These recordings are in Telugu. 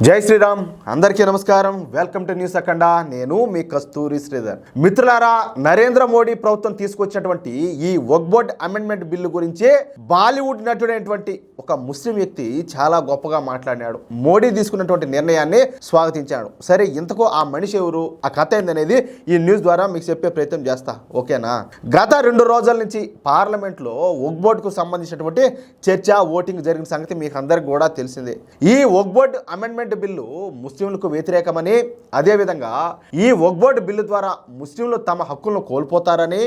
జై శ్రీరామ్. అందరికీ నమస్కారం. వెల్కమ్ టు న్యూస్ అఖండ. నేను మీ కస్తూరి శ్రీధర్. మిత్రులారా, నరేంద్ర మోడీ ప్రభుత్వం తీసుకొచ్చినటువంటి ఈ వక్ఫ్ బోర్డ్ అమెండ్మెంట్ బిల్లు గురించి బాలీవుడ్ నటుడైనటువంటి ఒక ముస్లిం వ్యక్తి చాలా గొప్పగా మాట్లాడినాడు. మోడీ తీసుకున్నటువంటి నిర్ణయాన్ని స్వాగతించాడు. సరే, ఇంతకు ఆ మనిషి ఎవరు, ఆ కథ ఏందనేది ఈ న్యూస్ ద్వారా మీకు చెప్పే ప్రయత్నం చేస్తా. ఓకేనా? గత 2 రోజుల నుంచి పార్లమెంట్లో వక్ఫ్ బోర్డుకు సంబంధించినటువంటి చర్చ, ఓటింగ్ జరిగిన సంగతి మీకు అందరికి కూడా తెలిసిందే. ఈ వక్ఫ్ బోర్డ్ అమెండ్మెంట్ బిల్లు ముస్లింలకు వ్యతిరేకమని, అదేవిధంగా ఈ వక్ఫ్ బోర్డు బిల్లు ద్వారా ముస్లింలు తమ హక్కులను కోల్పోతారని,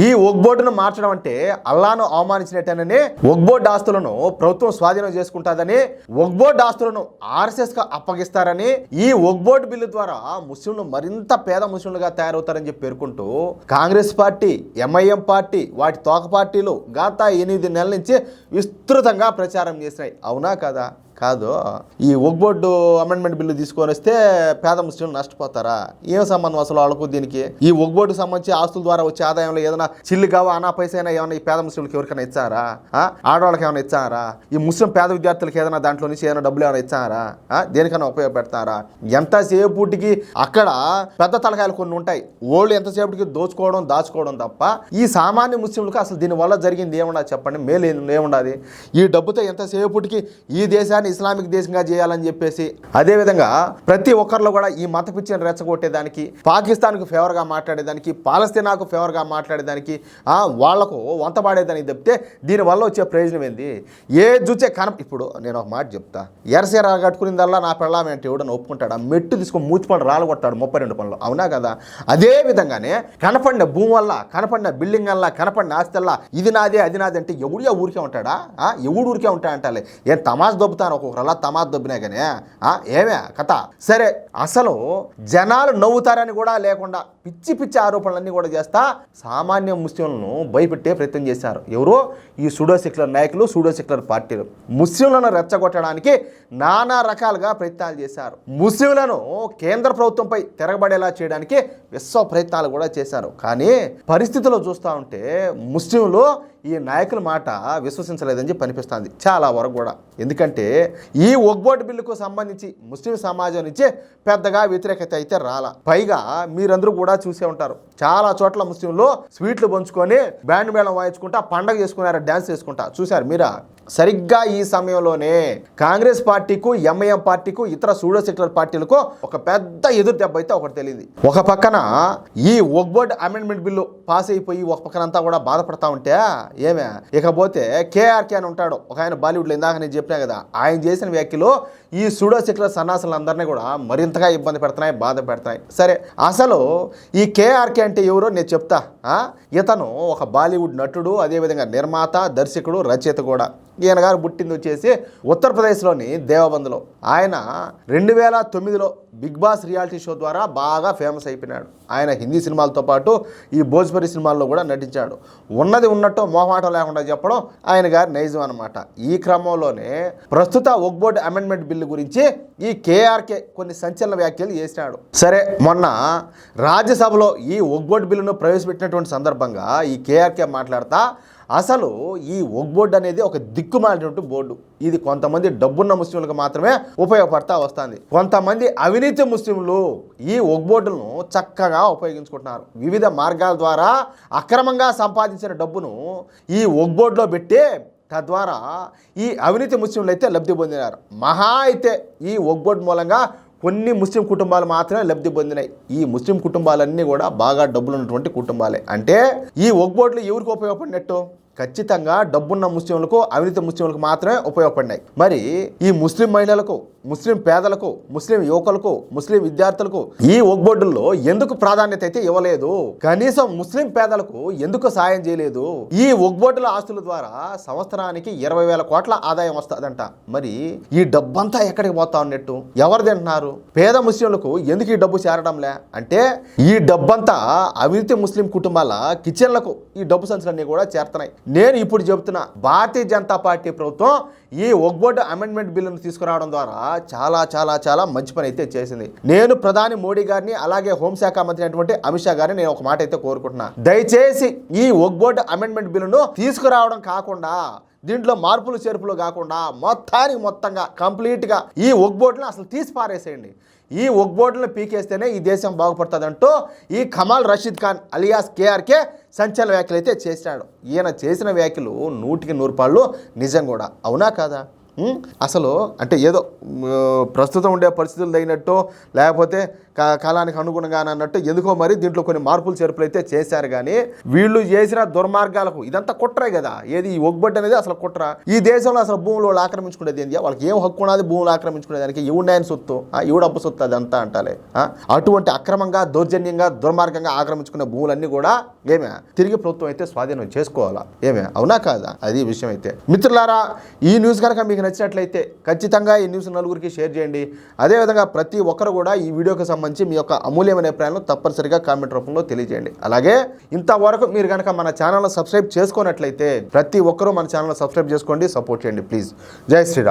ఈ వక్ఫ్ బోర్డును మార్చడం అంటే అల్లాను అవమానించినట్టేనని, వక్ఫ్ బోర్డు ఆస్తులను ప్రభుత్వం స్వాధీనం చేసుకుంటుందని, వక్ఫ్ బోర్డు ఆస్తులను ఆర్ఎస్ఎస్ కు అప్పగిస్తారని, ఈ వక్ఫ్ బోర్డు బిల్లు ద్వారా ముస్లింలు మరింత పేద ముస్లింలుగా తయారవుతారని చెప్పి పేర్కొంటూ కాంగ్రెస్ పార్టీ, ఎంఐఎం పార్టీ, వాటి తోక పార్టీలు గత 8 నెలల నుంచి విస్తృతంగా ప్రచారం చేసినాయి. అవునా కదా? కాదు. ఈ వక్ఫ్ బోర్డు అమెండ్మెంట్ బిల్లు తీసుకొని వస్తే పేద ముస్లింలు నష్టపోతారా? ఏం సంబంధం అసలు వాళ్ళకు దీనికి? ఈ వక్ఫ్ బోర్డుకు సంబంధించి ఆస్తుల ద్వారా వచ్చే ఆదాయంలో ఏదైనా చిల్లిగావా అనా పైసైనా ఏమైనా ఈ పేద ముస్లింలకు ఎవరికైనా ఇచ్చారా? ఆడవాళ్ళకి ఏమైనా ఇచ్చారా? ఈ ముస్లిం పేద విద్యార్థులకు ఏదైనా దాంట్లో నుంచి ఏదైనా డబ్బులు ఏమైనా ఇచ్చారా? దేనికైనా ఉపయోగపెడతారా? ఎంతసేపుటికి అక్కడ పెద్ద తలకాయలు కొన్ని ఉంటాయి. ఓళ్ళు ఎంతసేపటికి దోచుకోవడం, దాచుకోవడం తప్ప ఈ సామాన్య ముస్లింలకు అసలు దీనివల్ల జరిగింది ఏమన్నా చెప్పండి? మేలు ఏముండదు. ఈ డబ్బుతో ఎంతసేపుటికి ఈ దేశాన్ని ఇస్లామిక్ దేశంగా చేయాలని చెప్పేసి, అదేవిధంగా ప్రతి ఒక్కరిలో కూడా ఈ మత పిచ్చిని రెచ్చగొట్టేదానికి, పాకిస్తాన్కు ఫేవర్గా మాట్లాడేదానికి, పాలస్తీనాకు ఫేవర్గా మాట్లాడేదానికి, వాళ్లకు వంతపాడేదానికి తప్పితే దీనివల్ల వచ్చే ప్రయోజనం ఏంది? ఏ జుచే ఇప్పుడు నేను ఒక మాట చెప్తా. ఎరసేర కట్టుకునేదల్లా నా పెళ్ళామే అంటే ఎవడని ఒప్పుకుంటాడు? ఆ మెట్టు తీసుకొని మూతిపండు రాలగొట్టాడు 32 పనులు. అవునా కదా? అదే విధంగానే కనపడిన భూమి వల్ల, కనపడిన బిల్డింగ్ వల్ల, కనపడిన ఆస్తి వల్ల ఇది నాదే అది నాది అంటే ఎవడు ఊరికే ఉంటాడా? ఎవడు ఊరికే ఉంటాడంటే ఏం తమాష దొబ్బుతాను, ఒక్కొక్కరలా తమాష దొబ్బినా కానీ ఏమే కథ. సరే, అసలు జనాలు నవ్వుతారని కూడా లేకుండా పిచ్చి పిచ్చి ఆరోపణలన్నీ కూడా చేస్తా సామాన్య ముస్లింలను భయపెట్టే ప్రయత్నం చేశారు. ఎవరో ఈ సూడో సెక్యులర్ నాయకులు, సూడో సెక్యులర్ పార్టీలు ముస్లింలను రెచ్చగొట్టడానికి నానా రకాలుగా ప్రయత్నాలు చేశారు. ముస్లింలను కేంద్ర ప్రభుత్వంపై తిరగబడేలా చేయడానికి విశ్వ ప్రయత్నాలు కూడా చేశారు. కానీ పరిస్థితుల్లో చూస్తూ ఉంటే ముస్లింలు ఈ నాయకుల మాట విశ్వసించలేదని చెప్పి అనిపిస్తుంది చాలా వరకు కూడా. ఎందుకంటే ఈ వక్ఫ్ బోర్డు బిల్లుకు సంబంధించి ముస్లిం సమాజం నుంచి పెద్దగా వ్యతిరేకత అయితే రాలా. పైగా మీరందరూ కూడా చూసే ఉంటారు, చాలా చోట్ల ముస్లింలు స్వీట్లు పంచుకొని బ్యాండ్ మేళం వాయించుకుంటా పండగ చేసుకున్నారు, డ్యాన్స్ చేసుకుంటా. చూశారు మీరా? సరిగ్గా ఈ సమయంలోనే కాంగ్రెస్ పార్టీకు, ఎంఐఎం పార్టీకు, ఇతర సూడో సెక్యులర్ పార్టీలకు ఒక పెద్ద ఎదురు దెబ్బ అయితే ఒకటి తెలియదు. ఒక పక్కన ఈ వక్ఫ్ బోర్డ్ అమెండ్మెంట్ బిల్లు పాస్ అయిపోయి ఒక పక్కన అంతా కూడా బాధపడతా ఉంటే ఏమే, ఇకపోతే కేఆర్కే అని ఉంటాడు ఒక ఆయన, బాలీవుడ్లో ఇందాక నేను చెప్పినా కదా, ఆయన చేసిన వ్యాఖ్యలు ఈ సూడో సెక్యులర్ సన్నాసులందరినీ కూడా మరింతగా ఇబ్బంది పెడుతున్నాయి, బాధ పెడుతున్నాయి. సరే, అసలు ఈ కేఆర్కే అంటే ఎవరో నేను చెప్తా. ఇతను ఒక బాలీవుడ్ నటుడు, అదేవిధంగా నిర్మాత, దర్శకుడు, రచయిత కూడా. ఈయన గారు పుట్టింది వచ్చేసి ఉత్తరప్రదేశ్లోని దేవబంద్లో. ఆయన 2009లో బిగ్ బాస్ రియాలిటీ షో ద్వారా బాగా ఫేమస్ అయిపోయినాడు. ఆయన హిందీ సినిమాలతో పాటు ఈ భోజ్పురి సినిమాల్లో కూడా నటించాడు. ఉన్నది ఉన్నట్టు మొహమాటం లేకుండా చెప్పడం ఆయన గారి నైజం అనమాట. ఈ క్రమంలోనే ప్రస్తుత వక్ఫ్ బోర్డు అమెండ్మెంట్ బిల్లు గురించి ఈ కేఆర్కే కొన్ని సంచలన వ్యాఖ్యలు చేసినాడు. సరే, మొన్న రాజ్యసభలో ఈ వక్ఫ్ బోర్డు బిల్లును ప్రవేశపెట్టినటువంటి సందర్భంగా ఈ కేఆర్కే మాట్లాడతా, అసలు ఈ వక్ఫ్ బోర్డు అనేది ఒక దిక్కుమాలినటువంటి బోర్డు. ఇది కొంతమంది డబ్బున్న ముస్లింలకు మాత్రమే ఉపయోగపడతా వస్తుంది. కొంతమంది అవినీతి ముస్లింలు ఈ వక్ఫ్ బోర్డులను చక్కగా ఉపయోగించుకుంటున్నారు. వివిధ మార్గాల ద్వారా అక్రమంగా సంపాదించిన డబ్బును ఈ వక్ఫ్ బోర్డులో పెట్టి తద్వారా ఈ అవినీతి ముస్లింలు అయితే లబ్ధి పొందినారు. మహా అయితే ఈ వక్ఫ్ బోర్డు మూలంగా కొన్ని ముస్లిం కుటుంబాలు మాత్రమే లబ్ధి పొందినాయి. ఈ ముస్లిం కుటుంబాలన్నీ కూడా బాగా డబ్బులు ఉన్నటువంటి కుటుంబాలే. అంటే ఈ వక్ఫ్ బోర్డులు ఎవరికి ఉపయోగపడినట్టు? ఖచ్చితంగా డబ్బున్న ముస్లింలకు, అవినీతి ముస్లింలకు మాత్రమే ఉపయోగపడినాయి. మరి ఈ ముస్లిం మహిళలకు, ముస్లిం పేదలకు, ముస్లిం యువకులకు, ముస్లిం విద్యార్థులకు ఈ వక్ఫ్ బోర్డుల్లో ఎందుకు ప్రాధాన్యత అయితే ఇవ్వలేదు? కనీసం ముస్లిం పేదలకు ఎందుకు సాయం చేయలేదు? ఈ వక్ఫ్ బోర్డుల ఆస్తుల ద్వారా సంవత్సరానికి 20,000 కోట్ల ఆదాయం వస్తుందంట. మరి ఈ డబ్బంతా ఎక్కడికి పోతా ఉన్నట్టు? ఎవరు తింటున్నారు? పేద ముస్లింలకు ఎందుకు ఈ డబ్బు చేరడంలే? అంటే ఈ డబ్బంతా అవినీతి ముస్లిం కుటుంబాల కిచెన్లకు ఈ డబ్బు సంచులన్నీ కూడా చేరుతున్నాయి. నేను ఇప్పుడు చెబుతున్నా, భారతీయ జనతా పార్టీ ప్రభుత్వం ఈ వక్ఫ్ బోర్డు అమెండ్మెంట్ బిల్లును తీసుకురావడం ద్వారా చాలా చాలా చాలా మంచి పని అయితే చేసింది. నేను ప్రధాని మోడీ గారిని, అలాగే హోంశాఖ మంత్రి అయినటువంటి అమిత్ షా గారిని నేను ఒక మాట అయితే కోరుకుంటున్నా. దయచేసి ఈ వక్ఫ్ బోర్డు అమెండ్మెంట్ బిల్లును తీసుకురావడం కాకుండా దీంట్లో మార్పులు చేర్పులు కాకుండా మొత్తంగా కంప్లీట్గా ఈ వక్ఫ్ బోర్డులను అసలు తీసి పారేసేయండి. ఈ వక్ఫ్ బోర్డులను పీకేస్తేనే ఈ దేశం బాగుపడుతుందంటూ ఈ కమాల్ రషీద్ ఖాన్ అలియాస్ కేఆర్కే సంచలన వ్యాఖ్యలు అయితే చేశాడు. ఈయన చేసిన వ్యాఖ్యలు 100కి 100 పాళ్ళు నిజం కూడా. అవునా కాదా? అసలు అంటే ఏదో ప్రస్తుతం ఉండే పరిస్థితులు తగినట్టు లేకపోతే కాలానికి అనుగుణంగా అన్నట్టు ఎందుకో మరి దీంట్లో కొన్ని మార్పులు చేర్పులు అయితే చేశారు. కానీ వీళ్ళు చేసిన దుర్మార్గాలకు ఇదంతా కుట్రే కదా. ఏది ఈ వక్ఫ్ బోర్డు అనేది అసలు కుట్ర. ఈ దేశంలో అసలు భూములు వాళ్ళు ఆక్రమించుకునేది ఏంది? వాళ్ళకి ఏం హక్కు ఉన్నది భూములు ఆక్రమించుకునేదానికి? ఎవడాయన సొత్తు, ఎవడు అప్పు సొత్తు అదంతా అంటాలే. అటువంటి అక్రమంగా దౌర్జన్యంగా దుర్మార్గంగా ఆక్రమించుకునే భూములన్నీ కూడా ఏమే తిరిగి ప్రభుత్వం అయితే స్వాధీనం చేసుకోవాలా? ఏమే అవునా కాదా? అది విషయం అయితే. మిత్రులారా, ఈ న్యూస్ కనుక మీకు నచ్చినట్లయితే ఖచ్చితంగా ఈ న్యూస్ నలుగురికి షేర్ చేయండి. అదేవిధంగా ప్రతి ఒక్కరు కూడా ఈ వీడియోకి సంబంధించి మీ యొక్క అమూల్యమైన అభిప్రాయాలను తప్పనిసరిగా కామెంట్ రూపంలో తెలియజేయండి. అలాగే ఇంతవరకు మీరు కనుక మన ఛానల్ను సబ్స్క్రైబ్ చేసుకున్నట్లయితే ప్రతి ఒక్కరూ మన ఛానల్ సబ్స్క్రైబ్ చేసుకోండి, సపోర్ట్ చేయండి ప్లీజ్. జై శ్రీరామ్.